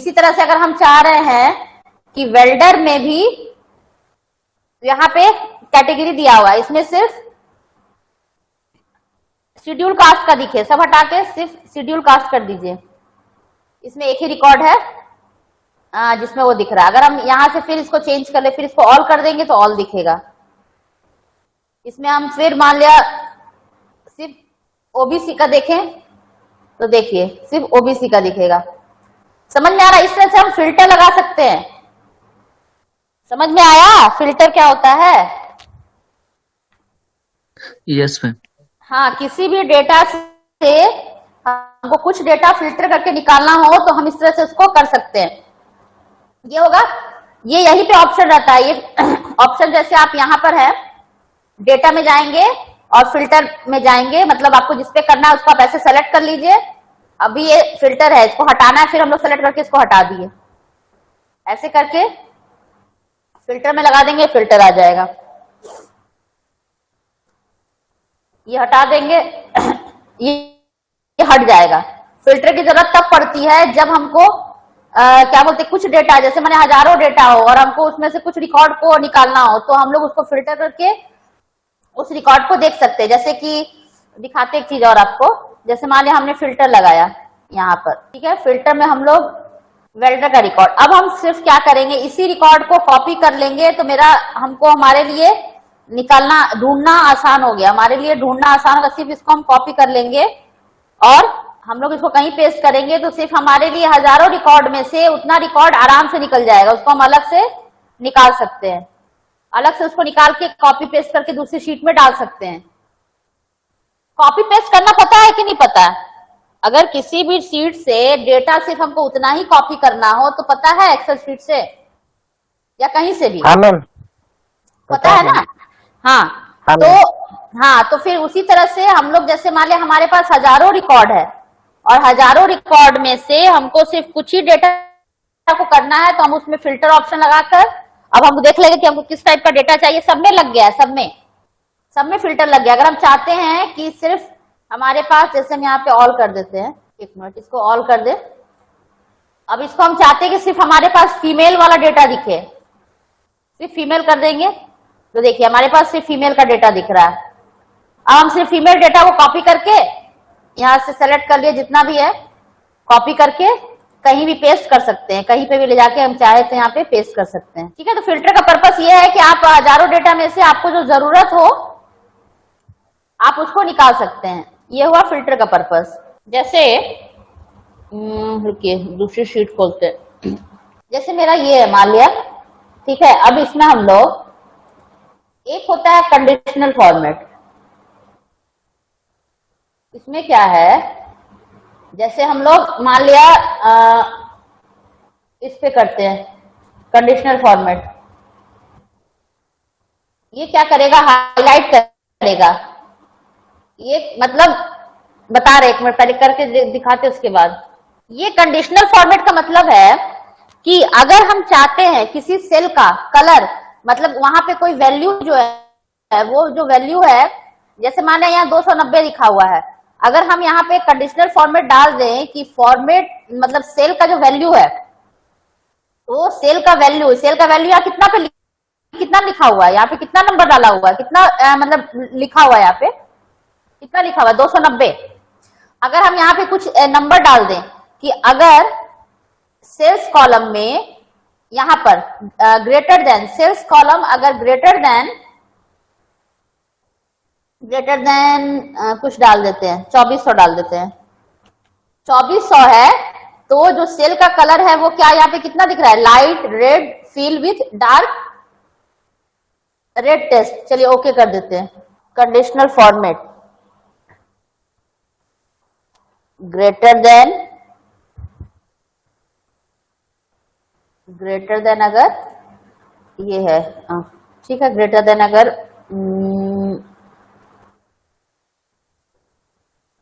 इसी तरह से अगर हम चाह रहे हैं कि वेल्डर में भी यहाँ पे कैटेगरी दिया हुआ है, इसमें सिर्फ शेड्यूल कास्ट का दिखे, सब हटा के सिर्फ शेड्यूल कास्ट कर दीजिए। इसमें एक ही रिकॉर्ड है जिसमें वो दिख रहा है। अगर हम यहाँ से फिर इसको चेंज कर ले, फिर इसको ऑल कर देंगे तो ऑल दिखेगा। इसमें हम फिर मान लिया सिर्फ ओबीसी का देखें तो देखिए सिर्फ ओबीसी का दिखेगा। समझ में आ रहा है? इस तरह से हम फिल्टर लगा सकते हैं। समझ में आया फिल्टर क्या होता है? Yes ma'am. हाँ, किसी भी डेटा से हमको कुछ डेटा फिल्टर करके निकालना हो तो हम इस तरह से उसको कर सकते हैं। ये होगा, ये यहीं पे ऑप्शन रहता है। ये ऑप्शन जैसे आप यहाँ पर है, डेटा में जाएंगे और फिल्टर में जाएंगे, मतलब आपको जिसपे करना है उसको आप ऐसे सेलेक्ट कर लीजिए। अभी ये फिल्टर है, इसको हटाना है, फिर हम लोग सेलेक्ट करके इसको हटा दिए। ऐसे करके फिल्टर में लगा देंगे, फिल्टर आ जाएगा। ये हटा देंगे ये हट जाएगा। फिल्टर की जरूरत तब पड़ती है जब हमको क्या बोलते हैं, कुछ डेटा, जैसे मैंने हजारों डेटा हो और हमको उसमें से कुछ रिकॉर्ड को निकालना हो, तो हम लोग उसको फिल्टर करके उस रिकॉर्ड को देख सकते हैं। जैसे कि दिखाते एक चीज और आपको, जैसे मान लिया हमने फिल्टर लगाया यहाँ पर, ठीक है, फिल्टर में हम लोग वेल्डर का रिकॉर्ड, अब हम सिर्फ क्या करेंगे, इसी रिकॉर्ड को कॉपी कर लेंगे तो हमको हमारे लिए निकालना, ढूंढना आसान हो गया। हमारे लिए ढूंढना आसान होगा, सिर्फ इसको हम कॉपी कर लेंगे और हम लोग इसको कहीं पेस्ट करेंगे तो सिर्फ हमारे लिए हजारों रिकॉर्ड में से उतना रिकॉर्ड आराम से निकल जाएगा। उसको हम अलग से निकाल सकते हैं, अलग से उसको निकाल के कॉपी पेस्ट करके दूसरी शीट में डाल सकते हैं। कॉपी पेस्ट करना पता है कि नहीं पता? अगर किसी भी शीट से डेटा सिर्फ हमको उतना ही कॉपी करना हो तो पता है, एक्सेल शीट से या कहीं से भी? हाँ मैम, पता है ना? हाँ, तो फिर उसी तरह से हम लोग, जैसे मान लिया हमारे पास हजारों रिकॉर्ड है और हजारों रिकॉर्ड में से हमको सिर्फ कुछ ही डेटा को करना है, तो हम उसमें फिल्टर ऑप्शन लगाकर अब हम देख लेंगे कि हमको किस टाइप का डेटा चाहिए। सब में लग गया है, सब में फिल्टर लग गया। अगर हम चाहते हैं कि सिर्फ हमारे पास, जैसे हम यहाँ पे ऑल कर देते हैं, एक मिनट इसको ऑल कर दे। अब इसको हम चाहते हैं कि सिर्फ हमारे पास फीमेल वाला डेटा दिखे, सिर्फ फीमेल कर देंगे तो देखिए हमारे पास सिर्फ फीमेल का डेटा दिख रहा है। अब हम सिर्फ फीमेल डेटा को कॉपी करके यहाँ से सेलेक्ट कर लिए, जितना भी है कॉपी करके कहीं भी पेस्ट कर सकते हैं, कहीं पे भी ले जाके हम चाहे तो यहाँ पे पेस्ट कर सकते हैं। ठीक है, तो फिल्टर का पर्पस ये है कि आप हजारों डेटा में से आपको जो जरूरत हो आप उसको निकाल सकते हैं। ये हुआ फिल्टर का पर्पस। जैसे रुकिए दूसरी शीट खोलते हैं। जैसे मेरा ये है मान लिया, ठीक है, अब इसमें हम लोग, एक होता है कंडीशनल फॉर्मेट। इसमें क्या है, जैसे हम लोग मान लिया इस पे करते हैं कंडीशनल फॉर्मेट, ये क्या करेगा, हाईलाइट करेगा। ये मतलब बता रहे, एक मिनट पहले करके दिखाते उसके बाद। ये कंडीशनल फॉर्मेट का मतलब है कि अगर हम चाहते हैं किसी सेल का कलर, मतलब वहां पे कोई वैल्यू जो है वो जो वैल्यू है, जैसे माने यहाँ 290 लिखा हुआ है, अगर हम यहाँ पे कंडीशनल फॉर्मेट डाल दें कि फॉर्मेट मतलब सेल का जो वैल्यू है, तो सेल का वैल्यू यहाँ कितना लिखा हुआ है, यहाँ पे कितना नंबर डाला हुआ है, कितना मतलब लिखा हुआ है, यहाँ पे कितना लिखा हुआ है, 290। अगर हम यहाँ पे कुछ नंबर डाल दें कि अगर सेल्स कॉलम में यहाँ पर ग्रेटर देन, सेल्स कॉलम अगर ग्रेटर देन कुछ डाल देते हैं, 2400 डाल देते हैं, 2400 है, तो जो सेल का कलर है वो क्या यहाँ पे कितना दिख रहा है, light red feel with dark red test. चलिए ओके कर देते हैं। कंडीशनल फॉर्मेट ग्रेटर देन अगर ये है, ठीक है, ग्रेटर देन अगर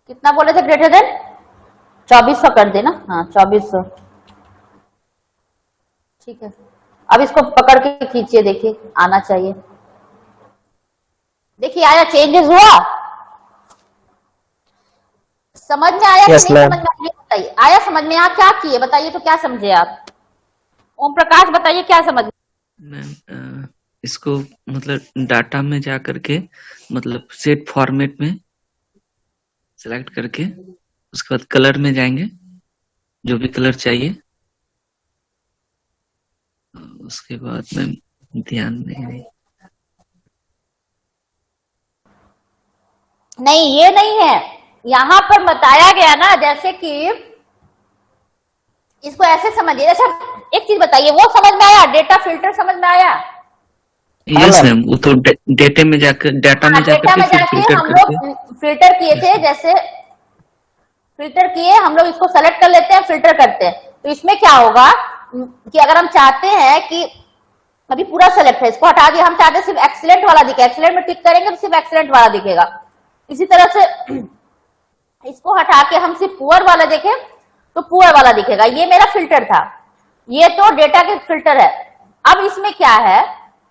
कितना बोले थे, ग्रेटर देन 2400 कर देना। हाँ 2400, ठीक है। अब इसको पकड़ के खींचिए, देखिए आना चाहिए। देखिए आया, चेंजेस हुआ, समझ में आया कि नहीं समझ में आया बताइए, आया समझ में? आप क्या किए बताइए, तो क्या समझे आप? ओम प्रकाश बताइए क्या समझ? मैम इसको मतलब डाटा में जा करके मतलब सेट फॉर्मेट में सेलेक्ट करके उसके बाद कलर में जाएंगे, जो भी कलर चाहिए। उसके बाद मैम ध्यान नहीं रही। नहीं, ये नहीं है, यहां पर बताया गया ना, जैसे कि इसको ऐसे समझिए। जैसे एक चीज बताइए, वो समझ में आया? डेटा फिल्टर समझ में आया? यस मैम, वो तो डेटा में जाकर हाँ, डेटा के में फिर जाके फिल्टर हम करके। लोग फिल्टर किए यस थे, मैम। जैसे फिल्टर किए हम लोग, इसको सेलेक्ट कर लेते हैं, फिल्टर करते हैं। तो इसमें क्या होगा कि अगर हम चाहते हैं कि अभी पूरा सेलेक्ट है, इसको हटा दिया, हम चाहते हैं सिर्फ एक्सीलेंट वाला दिखे, एक्सीलेंट में टिक करेंगे तो सिर्फ एक्सीलेंट वाला दिखेगा। इसी तरह से इसको हटा के हम सिर्फ पुअर वाला देखें तो पुअर वाला दिखेगा। ये मेरा फिल्टर था, ये तो डेटा के फिल्टर है। अब इसमें क्या है,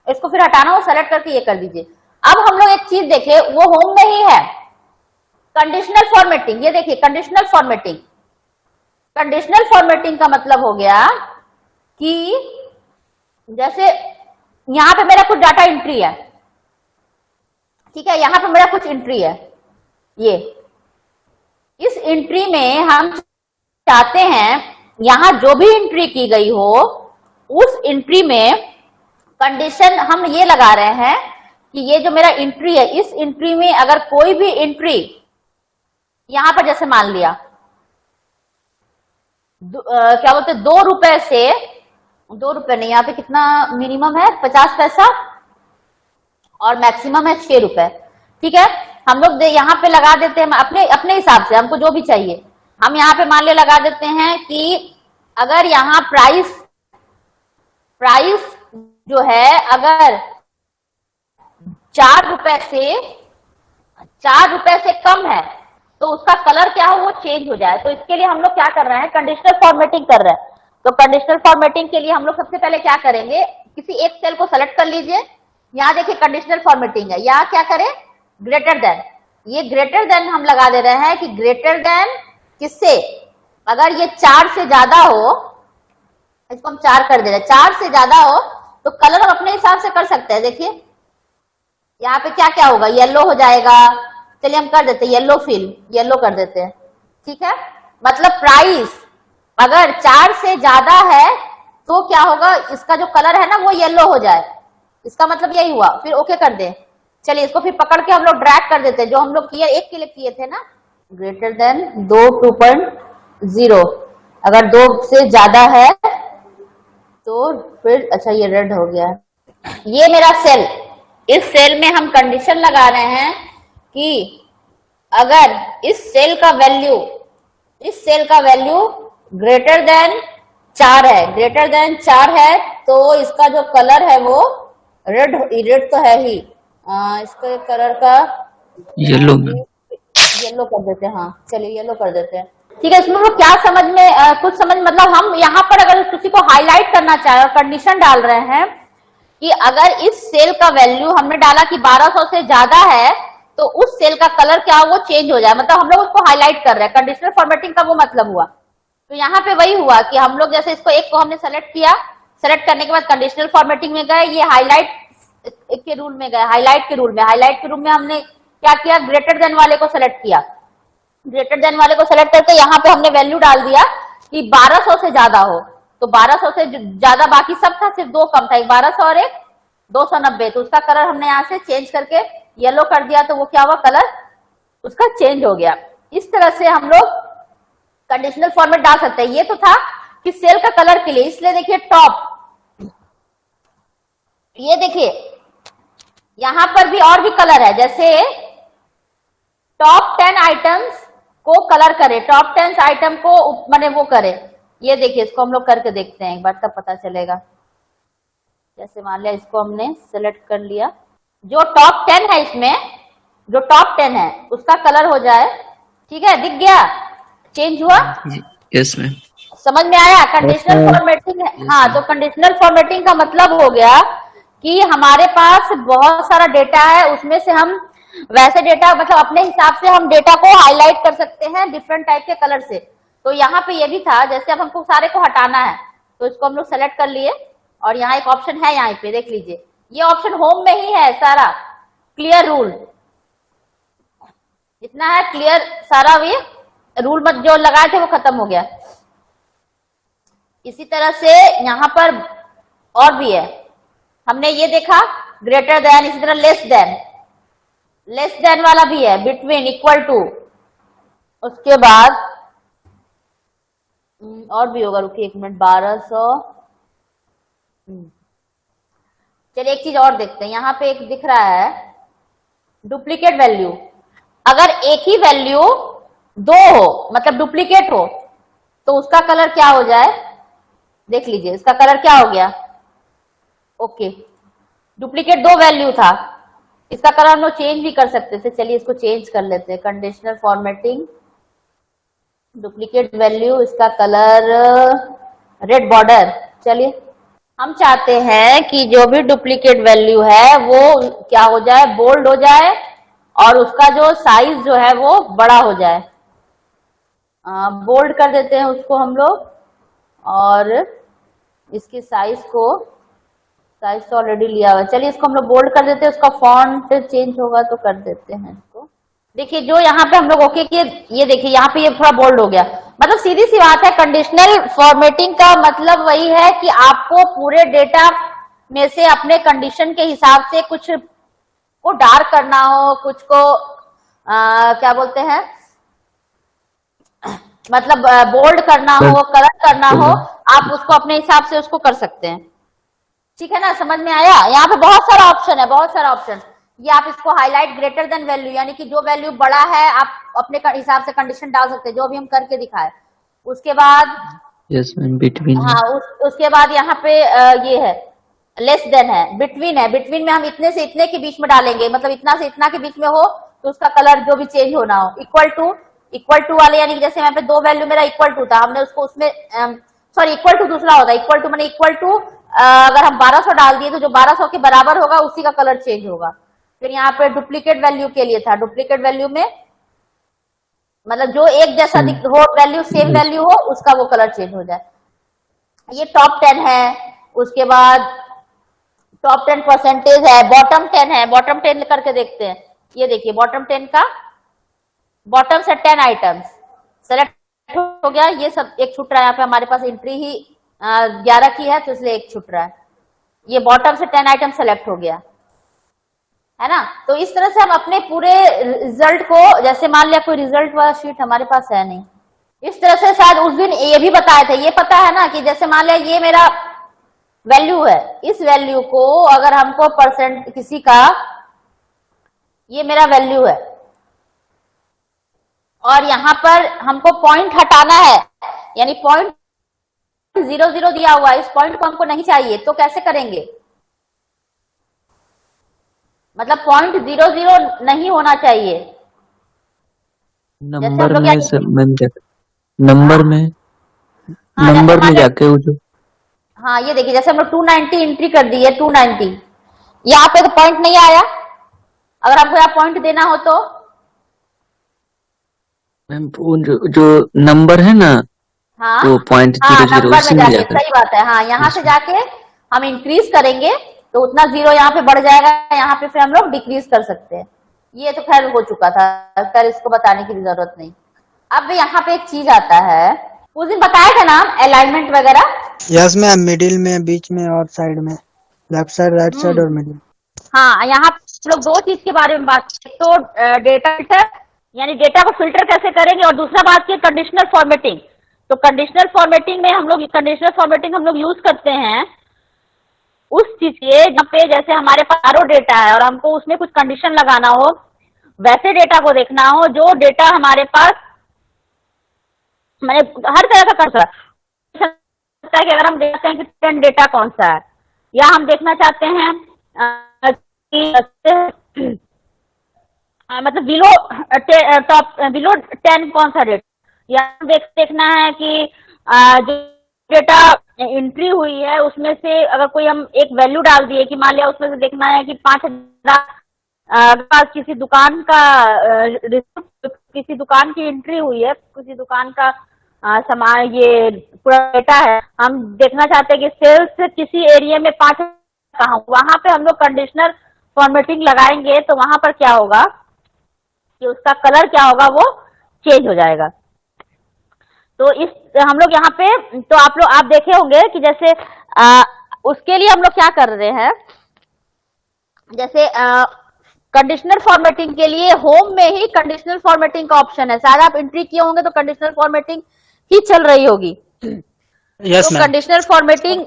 इसको फिर हटाना हो, सेलेक्ट करके ये कर दीजिए। अब हम लोग एक चीज देखें, वो होम में ही है, कंडीशनल फॉर्मेटिंग। ये देखिए कंडीशनल फॉर्मेटिंग। कंडीशनल फॉर्मेटिंग का मतलब हो गया कि जैसे यहां पे मेरा कुछ डाटा एंट्री है, ठीक है, यहां पे मेरा कुछ एंट्री है, ये इस एंट्री में हम चाहते हैं यहां जो भी एंट्री की गई हो उस एंट्री में कंडीशन हम ये लगा रहे हैं कि ये जो मेरा एंट्री है, इस एंट्री में अगर कोई भी एंट्री यहां पर जैसे मान लिया क्या बोलते 2 रुपए से, 2 रुपए नहीं, यहाँ पे कितना मिनिमम है 50 पैसा और मैक्सिमम है 6 रुपए, ठीक है। हम लोग यहाँ पे लगा देते हैं अपने अपने हिसाब से, हमको जो भी चाहिए हम यहाँ पे मान ले लगा देते हैं कि अगर यहाँ प्राइस प्राइस जो है अगर 4 रुपए से कम है तो उसका कलर क्या हो, वो चेंज हो जाए। तो इसके लिए हम लोग क्या कर रहे हैं, कंडीशनल फॉर्मेटिंग कर रहे हैं। तो कंडीशनल फॉर्मेटिंग के लिए हम लोग सबसे पहले क्या करेंगे, किसी एक सेल को सेलेक्ट कर लीजिए, यहाँ देखिए कंडीशनल फॉर्मेटिंग है, यहाँ क्या करें, ग्रेटर देन। ये ग्रेटर देन हम लगा दे रहे हैं कि ग्रेटर देन किससे, अगर ये 4 से ज्यादा हो, इसको हम 4 कर दे रहे हैं, 4 से ज्यादा हो तो कलर हम अपने हिसाब से कर सकते हैं। देखिए यहाँ पे क्या क्या होगा, येलो हो जाएगा, चलिए हम कर देते हैं येलो फिल, येलो कर देते हैं, ठीक है। मतलब प्राइस अगर 4 से ज्यादा है तो क्या होगा, इसका जो कलर है ना वो येलो हो जाए, इसका मतलब यही हुआ। फिर ओके कर दे। चलिए इसको फिर पकड़ के हम लोग ड्रैग कर देते हैं, जो हम लोग किए एक के लिए किए थे ना, ग्रेटर देन 2.0, अगर 2 से ज्यादा है तो फिर अच्छा ये रेड हो गया। ये मेरा सेल, इस सेल में हम कंडीशन लगा रहे हैं कि अगर इस सेल का वैल्यू ग्रेटर देन 4 है, ग्रेटर देन 4 है तो इसका जो कलर है वो रेड, रेड तो है ही, इसके कलर का येलो में येलो कर देते हैं। हाँ चलिए येलो कर देते हैं, ठीक है। इसमें वो क्या समझ में कुछ समझ, मतलब हम यहाँ पर अगर किसी को हाईलाइट करना चाहे और कंडीशन डाल रहे हैं कि अगर इस सेल का वैल्यू हमने डाला कि 1200 से ज्यादा है तो उस सेल का कलर क्या वो चेंज हो जाए, मतलब हम लोग उसको हाईलाइट कर रहे हैं। कंडीशनल फॉर्मेटिंग का वो मतलब हुआ। तो यहाँ पे वही हुआ कि हम लोग जैसे इसको एक को हमने सेलेक्ट किया, सेलेक्ट करने के बाद कंडीशनल फॉर्मेटिंग में गए, ये हाईलाइट के रूल में गए, हाईलाइट के रूल में हमने क्या किया, ग्रेटर देन वाले को सेलेक्ट किया, ग्रेटर देन वाले को सेलेक्ट करके यहाँ पे हमने वैल्यू डाल दिया कि 1200 से ज्यादा हो, तो 1200 से ज्यादा बाकी सब था, सिर्फ 2 कम था, एक 1200 और एक 290, तो उसका कलर हमने यहाँ से चेंज करके येलो कर दिया, तो वो क्या हुआ, कलर उसका चेंज हो गया। इस तरह से हम लोग कंडीशनल फॉर्मेट डाल सकते हैं। ये तो था कि सेल का कलर के लिए, इसलिए देखिए टॉप, ये देखिए यहां पर भी और भी कलर है, जैसे टॉप 10 आइटम्स को कलर करे, टॉप 10 आइटम को माने वो करे। ये देखिए इसको हम लोग करके देखते हैं एक बार, तब पता चलेगा। जैसे मान लिया इसको हमने सेलेक्ट कर लिया, जो टॉप 10 है, इसमें जो टॉप 10 है उसका कलर हो जाए, ठीक है, दिख गया, चेंज हुआ। यस मैम, समझ में आया कंडीशनल फॉर्मेटिंग है। हाँ, तो कंडीशनल फॉर्मेटिंग का मतलब हो गया कि हमारे पास बहुत सारा डेटा है, उसमें से हम वैसे डेटा मतलब अपने हिसाब से हम डेटा को हाईलाइट कर सकते हैं डिफरेंट टाइप के कलर से। तो यहाँ पे ये भी था, जैसे अब हमको सारे को हटाना है तो इसको हम लोग सेलेक्ट कर लिए, और यहाँ एक ऑप्शन है, यहाँ पे देख लीजिए, ये ऑप्शन होम में ही है सारा, क्लियर रूल, इतना है क्लियर सारा, ये रूल मत जो लगाए थे वो खत्म हो गया। इसी तरह से यहाँ पर और भी है, हमने ये देखा ग्रेटर देन, इसी तरह लेस देन वाला भी है, बिटवीन, इक्वल टू, उसके बाद और भी होगा, रुकिए एक मिनट, 1200, चलिए एक चीज और देखते हैं, यहाँ पे एक दिख रहा है डुप्लीकेट वैल्यू, अगर एक ही वैल्यू दो हो, मतलब डुप्लीकेट हो, तो उसका कलर क्या हो जाए, देख लीजिए इसका कलर क्या हो गया, ओके, डुप्लीकेट दो वैल्यू था, इसका कलर हम लोग चेंज भी कर सकते थे, चलिए इसको चेंज कर लेते हैं, कंडीशनल फॉर्मेटिंग, डुप्लीकेट वैल्यू, इसका कलर रेड बॉर्डर, चलिए हम चाहते हैं कि जो भी डुप्लीकेट वैल्यू है वो क्या हो जाए, बोल्ड हो जाए, और उसका जो साइज जो है वो बड़ा हो जाए, बोल्ड कर देते हैं उसको हम लोग, और इसकी साइज तो ऑलरेडी लिया हुआ है, चलिए इसको हम लोग बोल्ड कर देते हैं, उसका फॉन्ट चेंज होगा तो कर देते हैं इसको, देखिए जो यहाँ पे हम लोग ओके किए, ये देखिए यहाँ पे ये थोड़ा बोल्ड हो गया, मतलब सीधी सी बात है, कंडीशनल फॉर्मेटिंग का मतलब वही है कि आपको पूरे डेटा में से अपने कंडीशन के हिसाब से कुछ को डार्क करना हो, कुछ को क्या बोलते हैं, मतलब बोल्ड करना हो, कलर करना हो, आप उसको अपने हिसाब से उसको कर सकते हैं, ठीक है ना, समझ में आया। यहाँ पे बहुत सारा ऑप्शन है, बहुत सारा ऑप्शन, ये आप इसको हाईलाइट ग्रेटर देन वैल्यू, यानी कि जो वैल्यू बड़ा है आप अपने हिसाब से कंडीशन डाल सकते हैं, जो भी हम करके दिखाए, उसके बाद यस मैम, बिटवीन, हाँ उसके बाद यहाँ पे ये है लेस देन है, बिटवीन में हम इतने से इतने के बीच में डालेंगे, मतलब इतना से इतना के बीच में हो तो उसका कलर जो भी चेंज होना हो, इक्वल टू वाले, यानी कि जैसे यहाँ पे दो वैल्यू मेरा इक्वल टू था, हमने उसको उसमें सॉरी इक्वल टू दूसरा होता है, इक्वल टू मैंने इक्वल टू अगर हम 1200 डाल दिए तो जो 1200 के बराबर होगा उसी का कलर चेंज होगा। फिर यहाँ पे डुप्लीकेट वैल्यू के लिए था, डुप्लीकेट वैल्यू में मतलब जो एक जैसा हो वैल्यू, सेम वैल्यू हो, उसका वो कलर चेंज हो जाए। ये टॉप 10 है, उसके बाद टॉप 10 परसेंटेज है, बॉटम 10 है, बॉटम 10 करके देखते हैं, ये देखिए बॉटम 10 का, बॉटम से 10 आइटम्स सेलेक्ट हो गया, ये सब एक छूट रहा है, यहाँ पे हमारे पास एंट्री ही 11 की है तो इसलिए एक छूट रहा है, ये बॉटम से 10 आइटम सेलेक्ट हो गया है ना। तो इस तरह से हम अपने पूरे रिजल्ट को, जैसे मान लिया कोई रिजल्ट वाला शीट हमारे पास है नहीं, इस तरह से शायद उस दिन ये भी बताए थे, ये पता है ना कि जैसे मान लिया ये मेरा वैल्यू है, इस वैल्यू को अगर हमको परसेंट किसी का, ये मेरा वैल्यू है और यहां पर हमको पॉइंट हटाना है, यानी पॉइंट 00 दिया हुआ है, इस पॉइंट को हमको नहीं चाहिए, तो कैसे करेंगे, मतलब पॉइंट 00 नहीं होना चाहिए, नंबर में नंबर में हाँ, नंबर में जाके वो जो, हाँ ये देखिए जैसे हम लोग 290 एंट्री कर दी है, 290 यहाँ पे तो पॉइंट नहीं आया, अगर आपको यहाँ पॉइंट देना हो तो मैम वो जो नंबर है ना, हाँ वो पॉइंट हाँ 00 नंबर में उसी में जाके, जाकर, सही बात है, हाँ यहाँ से जाके हम इंक्रीज करेंगे तो उतना जीरो यहाँ पे बढ़ जाएगा, यहाँ पे फिर हम लोग डिक्रीज कर सकते हैं, ये तो खैर हो चुका था, खैर इसको बताने की भी जरूरत नहीं। अब यहाँ पे एक चीज आता है, उस दिन बताया था ना अलाइनमेंट वगैरह, यस मैम, मिडिल में, बीच में और साइड में, लेफ्ट साइड, राइट साइड और मिडिल। हाँ यहाँ हम लोग दो चीज के बारे में बात करें, तो डेटा फिल्टर, यानी डेटा को फिल्टर कैसे करेंगे, और दूसरा बात की कंडीशनल फॉर्मेटिंग। तो कंडीशनल फॉर्मेटिंग में हम लोग यूज करते हैं उस चीज के जहाँ पे जैसे हमारे पास सारो डेटा है और हमको उसमें कुछ कंडीशन लगाना हो, वैसे डेटा को देखना हो जो डेटा हमारे पास मैंने हर तरह का कर सकता है कि अगर हम देखते हैं कि ट्रेंड डेटा कौन सा है, या हम देखना चाहते हैं मतलब बिलो 10 कौन सा डेटा, या देखना है कि जो डेटा एंट्री हुई है उसमें से अगर कोई हम एक वैल्यू डाल दिए कि मान लिया उसमें से देखना है कि 5000 किसी दुकान का किसी दुकान की एंट्री हुई है, किसी दुकान का समान ये पूरा डेटा है, हम देखना चाहते हैं कि सेल्स किसी एरिया में 5 कहाँ, वहां पे हम लोग कंडीशनल फॉर्मेटिंग लगाएंगे तो वहां पर क्या होगा कि उसका कलर क्या होगा, वो चेंज हो जाएगा। तो इस हम लोग यहाँ पे, तो आप देखे होंगे कि जैसे उसके लिए हम लोग क्या कर रहे हैं, जैसे कंडीशनल फॉर्मेटिंग के लिए होम में ही कंडीशनल फॉर्मेटिंग का ऑप्शन है, शायद आप एंट्री किए होंगे तो कंडीशनल फॉर्मेटिंग ही चल रही होगी। यस तो मैम। कंडीशनल फॉर्मेटिंग,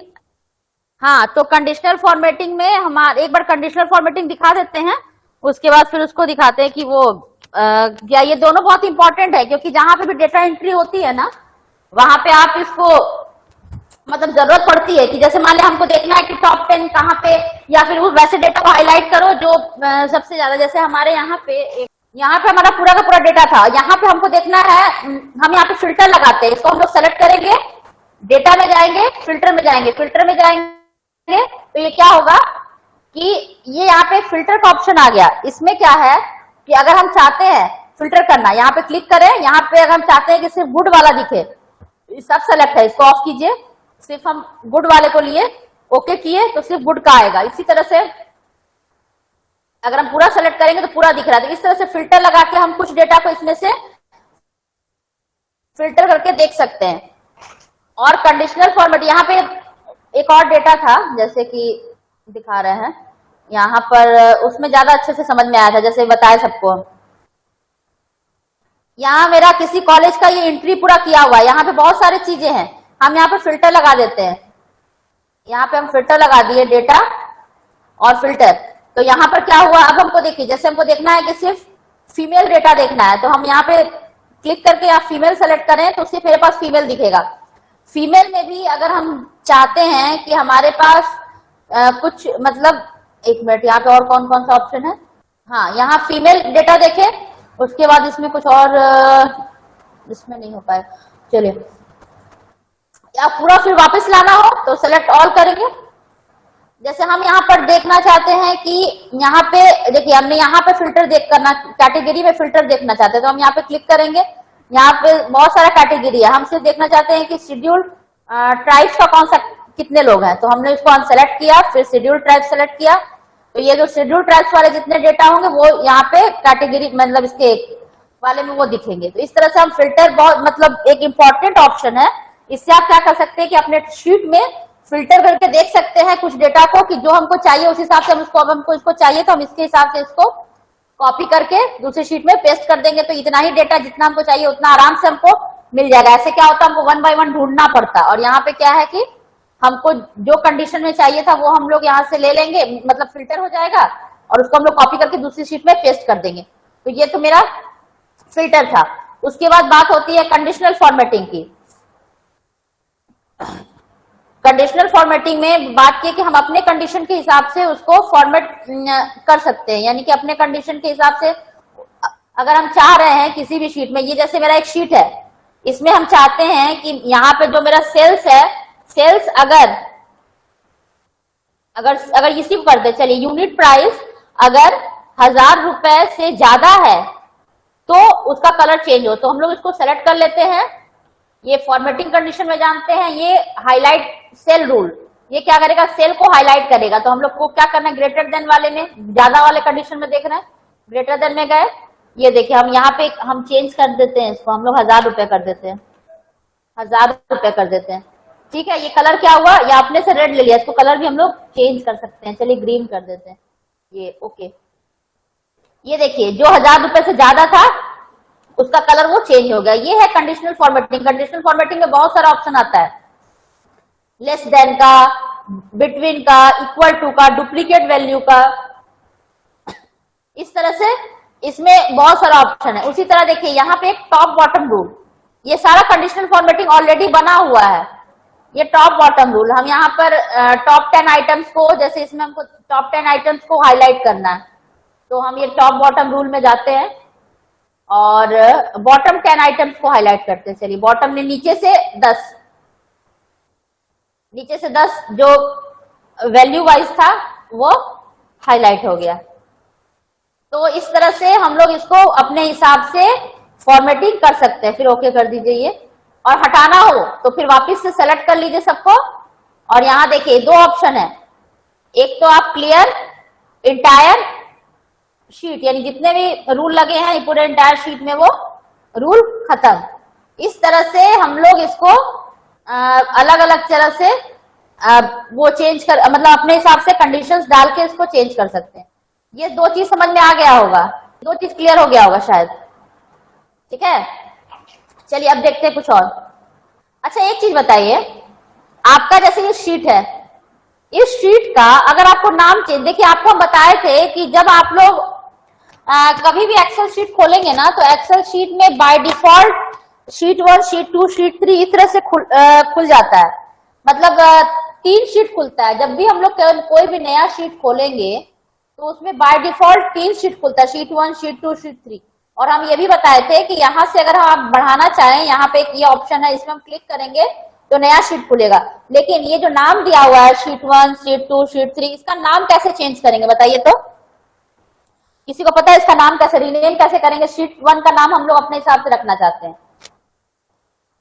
हाँ, तो कंडीशनल फॉर्मेटिंग में हम एक बार कंडीशनल फॉर्मेटिंग दिखा देते हैं, उसके बाद फिर उसको दिखाते हैं कि वो क्या, ये दोनों बहुत इंपॉर्टेंट है क्योंकि जहां पे भी डेटा एंट्री होती है ना, वहां पे आप इसको मतलब जरूरत पड़ती है कि जैसे मान लिया हमको देखना है कि टॉप 10 कहाँ पे, या फिर वो वैसे डेटा को हाईलाइट करो जो सबसे ज्यादा, जैसे हमारे यहाँ पे हमारा पूरा का पूरा डेटा था, यहाँ पे हमको देखना है, हम यहाँ पे फिल्टर लगाते हैं, इसको हम लोग सेलेक्ट करेंगे, डेटा में जाएंगे, फिल्टर में जाएंगे, फिल्टर में जाएंगे तो ये क्या होगा कि ये यहाँ पे फिल्टर का ऑप्शन आ गया। इसमें क्या है कि अगर हम चाहते हैं फिल्टर करना, यहाँ पे क्लिक करें, यहाँ पे अगर हम चाहते हैं कि सिर्फ गुड वाला दिखे, सब सेलेक्ट है, इसको ऑफ कीजिए, सिर्फ हम गुड वाले को लिए, ओके किए तो सिर्फ गुड का आएगा। इसी तरह से अगर हम पूरा सेलेक्ट करेंगे तो पूरा दिख रहा है। तो इस तरह से फिल्टर लगा के हम कुछ डेटा को इसमें से फिल्टर करके देख सकते हैं। और कंडीशनल फॉर्मेट, यहाँ पे एक और डेटा था जैसे कि दिखा रहे हैं यहाँ पर, उसमें ज्यादा अच्छे से समझ में आया था, जैसे बताए सबको। यहाँ मेरा किसी कॉलेज का ये एंट्री पूरा किया हुआ है, यहाँ पे बहुत सारी चीजें हैं, हम यहाँ पे फिल्टर लगा देते हैं, यहाँ पे हम फिल्टर लगा दिए, डेटा और फिल्टर। तो यहाँ पर क्या हुआ, अब हमको देखिए, जैसे हमको देखना है कि सिर्फ फीमेल डेटा देखना है, तो हम यहाँ पे क्लिक करके आप फीमेल सेलेक्ट करें तो सिर्फ मेरे पास फीमेल दिखेगा। फीमेल में भी अगर हम चाहते हैं कि हमारे पास कुछ मतलब, एक मिनट, यहाँ पे और कौन कौन सा ऑप्शन है, हाँ, यहाँ फीमेल डेटा देखे, उसके बाद इसमें कुछ और इसमें नहीं हो पाया, चलिए, या पूरा फिर वापस लाना हो तो सेलेक्ट ऑल करेंगे। जैसे हम यहाँ पर देखना चाहते हैं कि यहाँ पे देखिए, हमने यहाँ पे फिल्टर देख करना, कैटेगरी में फिल्टर देखना चाहते हैं तो हम यहाँ पे क्लिक करेंगे, यहाँ पे बहुत सारा कैटेगरी है, हम सिर्फ देखना चाहते हैं कि शेड्यूल्ड ट्राइब्स का कौन सा, कितने लोग हैं, तो हमने इसको अनसेलेक्ट किया, फिर शेड्यूल्ड ट्राइब सेलेक्ट किया, तो ये जो शेड्यूल्ड ट्राइब्स वाले जितने डेटा होंगे वो यहाँ पे कैटेगरी मतलब इसके वाले में वो दिखेंगे। तो इस तरह से हम फिल्टर, बहुत मतलब एक इंपॉर्टेंट ऑप्शन है, इससे आप क्या कर सकते हैं कि अपने शीट में फिल्टर करके देख सकते हैं कुछ डेटा को कि जो हमको चाहिए उस हिसाब से हम उसको, अब हमको इसको चाहिए तो हम इसके हिसाब से इसको कॉपी करके दूसरे शीट में पेस्ट कर देंगे, तो इतना ही डेटा जितना हमको चाहिए उतना आराम से हमको मिल जाएगा। ऐसे क्या होता है, हमको 1 बाय 1 ढूंढना पड़ता है, और यहाँ पे क्या है कि हमको जो कंडीशन में चाहिए था वो हम लोग यहाँ से ले लेंगे, मतलब फिल्टर हो जाएगा और उसको हम लोग कॉपी करके दूसरी शीट में पेस्ट कर देंगे। तो ये तो मेरा फिल्टर था। उसके बाद बात होती है कंडीशनल फॉर्मेटिंग की। कंडीशनल फॉर्मेटिंग में बात की कि हम अपने कंडीशन के हिसाब से उसको फॉर्मेट कर सकते हैं, यानी कि अपने कंडीशन के हिसाब से अगर हम चाह रहे हैं किसी भी शीट में, ये जैसे मेरा एक शीट है, इसमें हम चाहते हैं कि यहाँ पे जो मेरा सेल्स है, सेल्स अगर इसी को कर दे, चलिए, यूनिट प्राइस अगर 1000 रुपए से ज्यादा है तो उसका कलर चेंज हो, तो हम लोग इसको सेलेक्ट कर लेते हैं। ये फॉर्मेटिंग कंडीशन में जानते हैं, ये हाईलाइट सेल रूल, ये क्या करेगा, सेल को हाईलाइट करेगा। तो हम लोग को क्या करना है, ग्रेटर देन वाले में, ज्यादा वाले कंडीशन में देख रहे हैं, ग्रेटर देन में गए, ये देखिए हम यहाँ पे हम चेंज कर देते हैं इसको, हम लोग 1000 रुपए कर देते हैं, 1000 रुपए कर देते हैं, ठीक है। ये कलर क्या हुआ, ये आपने से रेड ले लिया, इसको कलर भी हम लोग चेंज कर सकते हैं, चलिए ग्रीन कर देते हैं, ये ओके। ये देखिए जो 1000 रुपए से ज्यादा था उसका कलर वो चेंज हो गया। ये है कंडीशनल फॉर्मेटिंग। कंडीशनल फॉर्मेटिंग में बहुत सारा ऑप्शन आता है, लेस देन का, बिटवीन का, इक्वल टू का, डुप्लीकेट वैल्यू का, इस तरह से इसमें बहुत सारा ऑप्शन है। उसी तरह देखिए यहाँ पे एक टॉप बॉटम रूल, ये सारा कंडीशनल फॉर्मेटिंग ऑलरेडी बना हुआ है, ये टॉप बॉटम रूल। हम यहाँ पर टॉप 10 आइटम्स को, जैसे इसमें हमको टॉप 10 आइटम्स को हाईलाइट करना है, तो हम ये टॉप बॉटम रूल में जाते हैं और बॉटम 10 आइटम्स को हाईलाइट करते हैं। चलिए, बॉटम में नीचे से 10 जो वैल्यू वाइज था वो हाईलाइट हो गया। तो इस तरह से हम लोग इसको अपने हिसाब से फॉर्मेटिंग कर सकते हैं। फिर ओके कर दीजिए। ये और हटाना हो तो फिर वापस से सेलेक्ट कर लीजिए सबको। और यहाँ देखिए दो ऑप्शन है, एक तो आप क्लियर इंटायर शीट, यानी जितने भी रूल लगे हैं पूरे इंटायर शीट में वो रूल खत्म। इस तरह से हम लोग इसको अलग अलग तरह से वो चेंज कर, मतलब अपने हिसाब से कंडीशंस डाल के इसको चेंज कर सकते हैं। ये दो चीज समझ में आ गया होगा, दो चीज क्लियर हो गया होगा शायद। ठीक है, चलिए अब देखते हैं कुछ और। अच्छा एक चीज बताइए, आपका जैसे ये शीट है, इस शीट का अगर आपको नाम चेंज, देखिए आपको हम बताए थे कि जब आप लोग कभी भी एक्सेल शीट खोलेंगे ना तो एक्सेल शीट में by default sheet 1, sheet 2, sheet 3 इस तरह से खुल जाता है। मतलब 3 शीट खुलता है। जब भी हम लोग कोई भी नया शीट खोलेंगे तो उसमें बाय डिफॉल्ट 3 शीट खुलता है, शीट 1, शीट 2, शीट 3। और हम ये भी बताए थे कि यहाँ से अगर आप बढ़ाना चाहें, यहाँ पे एक ये ऑप्शन है, इसमें हम क्लिक करेंगे तो नया शीट खुलेगा। लेकिन ये जो नाम दिया हुआ है शीट 1, शीट 2, शीट 3, इसका नाम कैसे चेंज करेंगे बताइए तो? किसी को पता है इसका नाम कैसे रीनेम कैसे करेंगे? शीट 1 का नाम हम लोग अपने हिसाब से रखना चाहते हैं,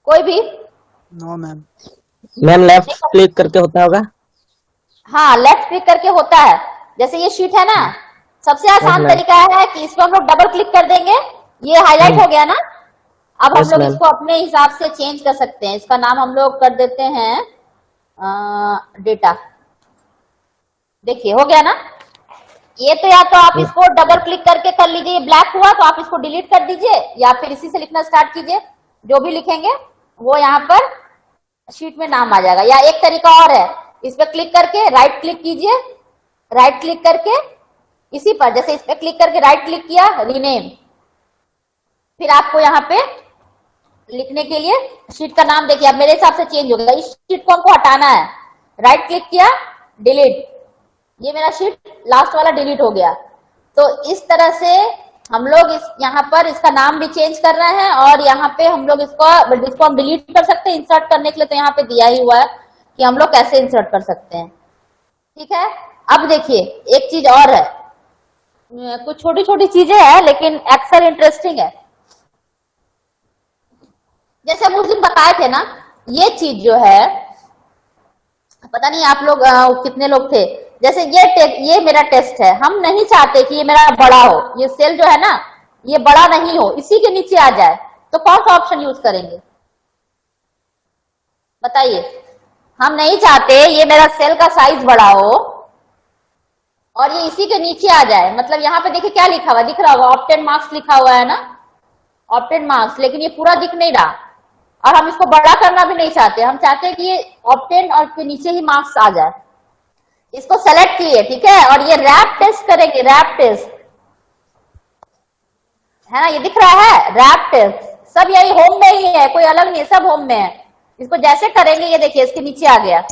कोई भी? No ma'am. Ma'am left click करके होता होगा? हाँ लेफ्ट क्लिक करके होता है। जैसे ये शीट है ना, सबसे आसान तरीका है कि इसको हम लोग डबल क्लिक कर देंगे, ये हाईलाइट हो गया ना। अब हम लोग इसको अपने हिसाब से चेंज कर सकते हैं। इसका नाम हम लोग कर देते हैं डेटा। देखिए हो गया ना ये। तो या तो आप इसको डबल क्लिक करके कर लीजिए, ब्लैक हुआ तो आप इसको डिलीट कर दीजिए, या फिर इसी से लिखना स्टार्ट कीजिए। जो भी लिखेंगे वो यहाँ पर शीट में नाम आ जाएगा। या एक तरीका और है, इस पर क्लिक करके राइट क्लिक कीजिए, राइट क्लिक करके इसी पर, जैसे इस पर क्लिक करके राइट क्लिक किया, रीनेम, फिर आपको यहाँ पे लिखने के लिए शीट का नाम देखिए अब मेरे हिसाब से चेंज हो गया। इस शीट को हमको हटाना है, राइट क्लिक किया, डिलीट, ये मेरा शीट लास्ट वाला डिलीट हो गया। तो इस तरह से हम लोग इस यहाँ पर इसका नाम भी चेंज कर रहे हैं, और यहाँ पे हम लोग इसको हम डिलीट कर सकते हैं। इंसर्ट करने के लिए तो यहाँ पे दिया ही हुआ है कि हम लोग कैसे इंसर्ट कर सकते हैं। ठीक है, अब देखिए एक चीज और है, कुछ छोटी छोटी चीजें हैं लेकिन एक्सेल इंटरेस्टिंग है। जैसे हम उस दिन बताए थे ना, ये चीज जो है, पता नहीं आप लोग कितने लोग थे, जैसे ये मेरा टेस्ट है, हम नहीं चाहते कि ये मेरा बड़ा हो, ये सेल जो है ना ये बड़ा नहीं हो, इसी के नीचे आ जाए, तो कौन सा ऑप्शन यूज करेंगे बताइए? हम नहीं चाहते ये मेरा सेल का साइज बड़ा हो और ये इसी के नीचे आ जाए। मतलब यहाँ पे देखिए क्या लिखा हुआ दिख रहा होगा, ऑब्टेन मार्क्स लिखा हुआ है ना, ऑब्टेन मार्क्स, लेकिन ये पूरा दिख नहीं रहा। और हम इसको बड़ा करना भी नहीं चाहते, हम चाहते हैं कि ये ऑब्टेन और के नीचे ही मार्क्स आ जाए। इसको सेलेक्ट किए, ठीक है, और ये रैप टेस्ट करेंगे, रैप टेस्ट है ना, ये दिख रहा है रैप टेस्ट, सब यही होम में ही है, कोई अलग नहीं, सब होम में है। इसको जैसे करेंगे ये देखिए इसके नीचे आ गया,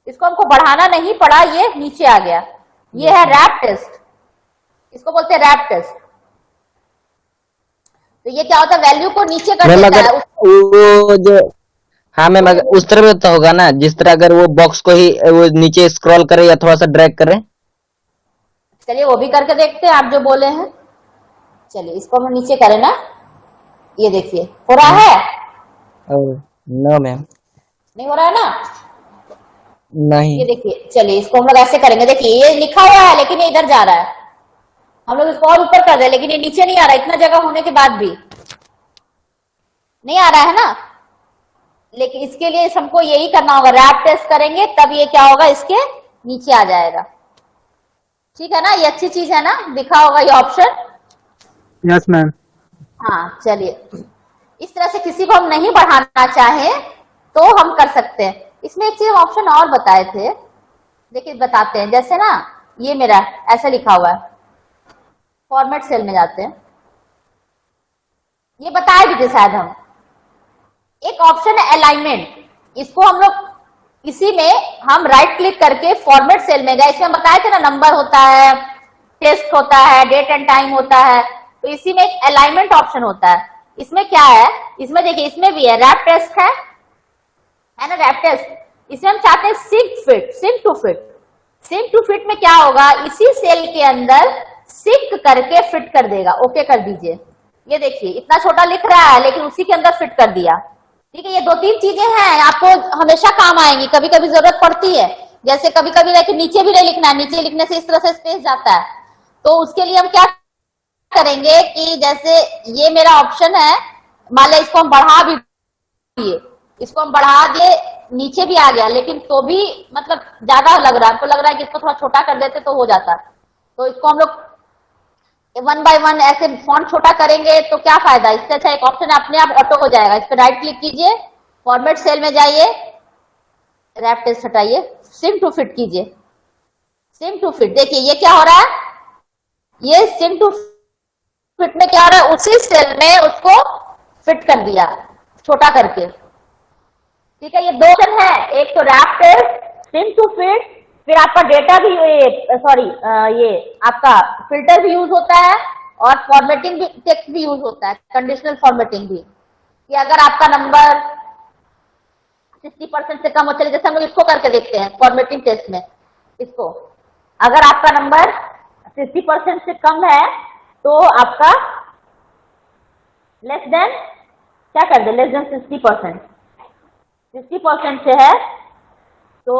इसको हमको बढ़ाना नहीं पड़ा, ये नीचे आ गया। ये है रैप टेस्ट, इसको बोलते हैं रैप टेस्ट। तो ये क्या होता है, वैल्यू को नीचे कर देता है वो जो, हाँ मैम उस तरह में तो होगा ना, जिस तरह अगर वो बॉक्स को ही वो नीचे स्क्रॉल करे या थोड़ा सा ड्रैग करे। चलिए वो भी करके देखते हैं आप जो बोले हैं। चलिए इसको हम नीचे करें ना, ये देखिए हो रहा है? नो मैम नहीं हो रहा है ना, नहीं। ये देखिए, चलिए इसको हम लोग ऐसे करेंगे। देखिए ये लिखा हुआ है लेकिन ये इधर जा रहा है, हम लोग इसको और ऊपर कर रहे हैं लेकिन ये नीचे नहीं आ रहा, इतना जगह होने के बाद भी नहीं आ रहा है ना। लेकिन इसके लिए हमको यही करना होगा, रैप टेस्ट करेंगे तब ये क्या होगा, इसके नीचे आ जाएगा। ठीक है ना, ये अच्छी चीज है ना, दिखा होगा ये ऑप्शन। Yes ma'am. हाँ चलिए, इस तरह से किसी को हम नहीं बढ़ाना चाहे तो हम कर सकते हैं। इसमें एक चीज ऑप्शन और बताए थे, देखिए बताते हैं। जैसे ना ये मेरा ऐसा लिखा हुआ है, फॉर्मेट सेल में जाते हैं, ये बताए भी थे शायद हम। एक ऑप्शन है अलाइनमेंट, इसको हम लोग इसी में हम राइट क्लिक करके फॉर्मेट सेल में गए, इसमें बताए थे ना नंबर होता है, टेस्ट होता है, डेट एंड टाइम होता है, तो इसी में एक अलाइनमेंट ऑप्शन होता है। इसमें क्या है, इसमें देखिए इसमें भी है रैप टेस्ट है ना, रैप टेस्ट। इसमें हम चाहते हैं shrink fit, shrink to fit. Shrink to fit में क्या होगा, इसी सेल के अंदर सिंक करके फिट कर देगा। ओके कर दीजिए, ये देखिए इतना छोटा लिख रहा है लेकिन उसी के अंदर फिट कर दिया। ठीक है, ये 2-3 चीजें हैं आपको हमेशा काम आएंगी, कभी कभी जरूरत पड़ती है। जैसे कभी कभी देखिए नीचे भी नहीं लिखना है, नीचे लिखने से इस तरह से स्पेस जाता है, तो उसके लिए हम क्या करेंगे कि जैसे ये मेरा ऑप्शन है, मान लिया इसको हम बढ़ा भी दिए, इसको हम बढ़ा दिए, नीचे भी आ गया, लेकिन तो भी मतलब ज्यादा लग रहा है, हमको लग रहा है कि इसको थोड़ा छोटा कर देते तो हो जाता। तो इसको हम लोग 1 by 1 ऐसे फॉन्ट छोटा करेंगे तो क्या फायदा, इससे अच्छा एक ऑप्शन अपने आप ऑटो हो जाएगा। इस पर राइट क्लिक कीजिए, फॉर्मेट सेल में जाइए, रैप टेक्स्ट हटाइए, सिम टू फिट कीजिए, सिम टू फिट। देखिए ये क्या हो रहा है, ये सिम टू फिट में क्या हो रहा है, उसी सेल में उसको फिट कर दिया छोटा करके। ठीक है, ये 2 ऑप्शन है, एक तो wrap text, shrink to fit, फिर आपका डेटा भी ये आपका फिल्टर भी यूज होता है और फॉर्मेटिंग भी, टेक्स्ट भी यूज होता है, कंडीशनल फॉर्मेटिंग भी, कि अगर आपका नंबर 60% से कम हो, चले जैसे हम लोग इसको करके देखते हैं फॉर्मेटिंग टेस्ट में, इसको अगर आपका नंबर 60% से कम है तो आपका लेस देन क्या कर दे, लेस देन 60%, 60% से है तो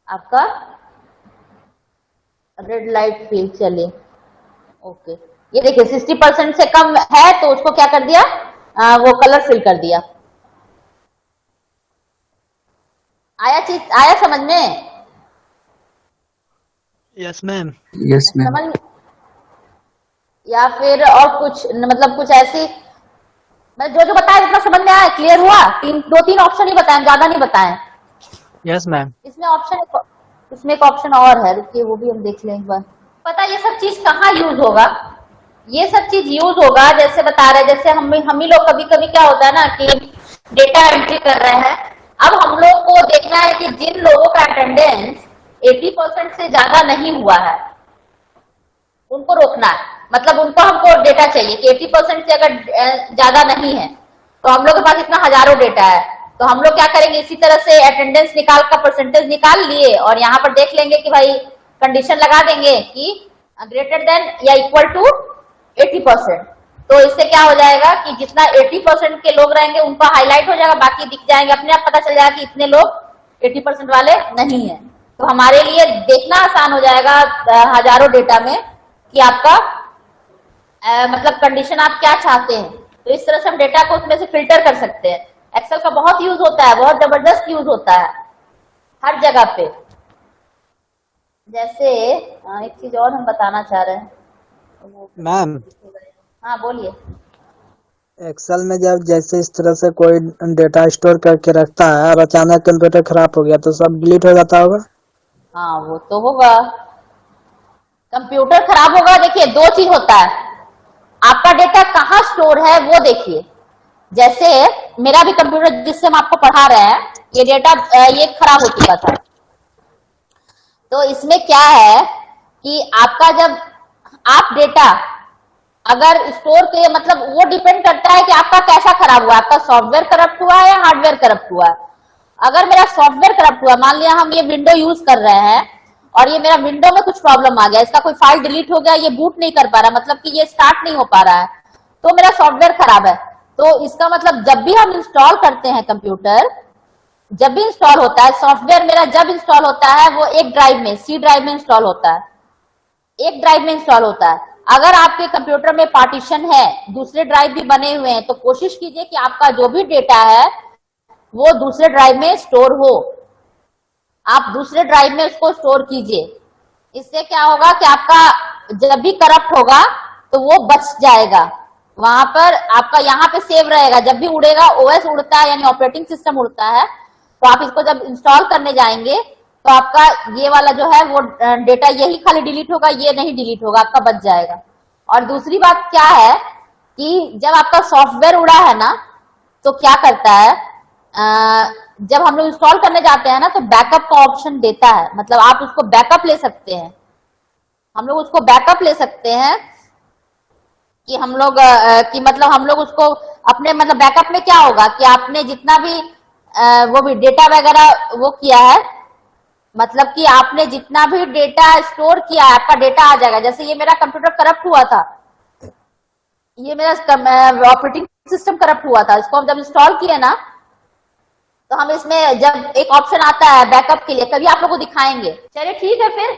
आपका रेड लाइट फील चले। ओके, ये देखिए 60% से कम है तो उसको क्या कर दिया, वो कलर फिल कर दिया। आया समझ में? Yes ma'am. Yes ma'am. समझ, या फिर और कुछ मतलब कुछ ऐसी, मैं जो बताया इतना समझ में आया, क्लियर हुआ? 2-3 ऑप्शन ही बताएं, ज्यादा नहीं बताएं। Yes ma'am. इसमें एक ऑप्शन और है, रुकिए वो भी हम देख लें एक बार। पता ये सब चीज कहाँ यूज होगा, ये सब चीज यूज होगा, जैसे बता रहे, जैसे हम ही लोग कभी कभी क्या होता है ना कि डेटा एंट्री कर रहे हैं, अब हम लोग को देखना है कि जिन लोगों का अटेंडेंस 80% से ज्यादा नहीं हुआ है उनको रोकना है, मतलब उनको हमको डेटा चाहिए कि 80% से अगर ज्यादा नहीं है, तो हम लोग के पास इतना हजारों डेटा है, तो हम लोग क्या करेंगे, इसी तरह से अटेंडेंस निकाल का परसेंटेज निकाल लिए और यहाँ पर देख लेंगे कि भाई कंडीशन लगा देंगे कि ग्रेटर देन या इक्वल टू 80%। तो इससे क्या हो जाएगा कि जितना 80% के लोग रहेंगे उनका हाईलाइट हो जाएगा, बाकी दिख जाएंगे, अपने आप पता चल जाएगा कि इतने लोग 80% वाले नहीं है। तो हमारे लिए देखना आसान हो जाएगा हजारों डेटा में कि आपका मतलब कंडीशन आप क्या चाहते हैं। तो इस तरह से हम डेटा को उसमें से फिल्टर कर सकते हैं। एक्सेल का बहुत यूज होता है, बहुत जबरदस्त यूज होता है हर जगह पे। जैसे एक चीज और हम बताना चाह रहे हैं मैम। हाँ बोलिए। एक्सेल में जब जैसे इस तरह से कोई डेटा स्टोर करके रखता है और अचानक कंप्यूटर खराब हो गया तो सब डिलीट हो जाता होगा? हाँ वो तो होगा, कंप्यूटर खराब होगा। देखिए 2 चीज होता है, आपका डेटा कहाँ स्टोर है वो देखिए। जैसे मेरा भी कंप्यूटर जिससे हम आपको पढ़ा रहे हैं, ये डेटा ये खराब हो चुका था, तो इसमें क्या है कि आपका जब आप डेटा अगर स्टोर के, मतलब वो डिपेंड करता है कि आपका कैसा खराब हुआ, आपका सॉफ्टवेयर करप्ट हुआ है या हार्डवेयर करप्ट हुआ है। अगर मेरा सॉफ्टवेयर करप्ट हुआ, मान लिया हम ये विंडो यूज कर रहे हैं और ये मेरा विंडो में कुछ प्रॉब्लम आ गया, इसका कोई फाइल डिलीट हो गया, ये बूट नहीं कर पा रहा, मतलब कि ये स्टार्ट नहीं हो पा रहा है, तो मेरा सॉफ्टवेयर खराब है। तो इसका मतलब जब भी हम इंस्टॉल करते हैं कंप्यूटर, जब भी इंस्टॉल होता है सॉफ्टवेयर, मेरा जब इंस्टॉल होता है वो एक ड्राइव में, सी ड्राइव में इंस्टॉल होता है, एक ड्राइव में इंस्टॉल होता है। अगर आपके कंप्यूटर में पार्टीशन है, दूसरे ड्राइव भी बने हुए हैं, तो कोशिश कीजिए कि आपका जो भी डेटा है वो दूसरे ड्राइव में स्टोर हो, आप दूसरे ड्राइव में उसको स्टोर कीजिए। इससे क्या होगा कि आपका जब भी करप्ट होगा तो वो बच जाएगा, वहां पर आपका यहाँ पे सेव रहेगा। जब भी उड़ेगा, ओएस उड़ता है यानी ऑपरेटिंग सिस्टम उड़ता है, तो आप इसको जब इंस्टॉल करने जाएंगे तो आपका ये वाला जो है वो डेटा यही खाली डिलीट होगा, ये नहीं डिलीट होगा, आपका बच जाएगा। और दूसरी बात क्या है कि जब आपका सॉफ्टवेयर उड़ा है ना, तो क्या करता है, जब हम लोग इंस्टॉल करने जाते हैं ना तो बैकअप का ऑप्शन देता है, मतलब आप उसको बैकअप ले सकते हैं। हम लोग उसको बैकअप ले सकते हैं कि हम लोग कि मतलब हम लोग उसको अपने, मतलब बैकअप में क्या होगा कि आपने जितना भी वो भी डेटा वगैरह वो किया है, मतलब कि आपने जितना भी डेटा स्टोर किया है, आपका डेटा आ जाएगा। जैसे ये मेरा कंप्यूटर करप्ट हुआ था ये मेरा ऑपरेटिंग सिस्टम करप्ट हुआ था। इसको हम जब इंस्टॉल किए ना, तो हम इसमें जब एक ऑप्शन आता है बैकअप के लिए, कभी आप लोगों को दिखाएंगे। चलिए ठीक है फिर।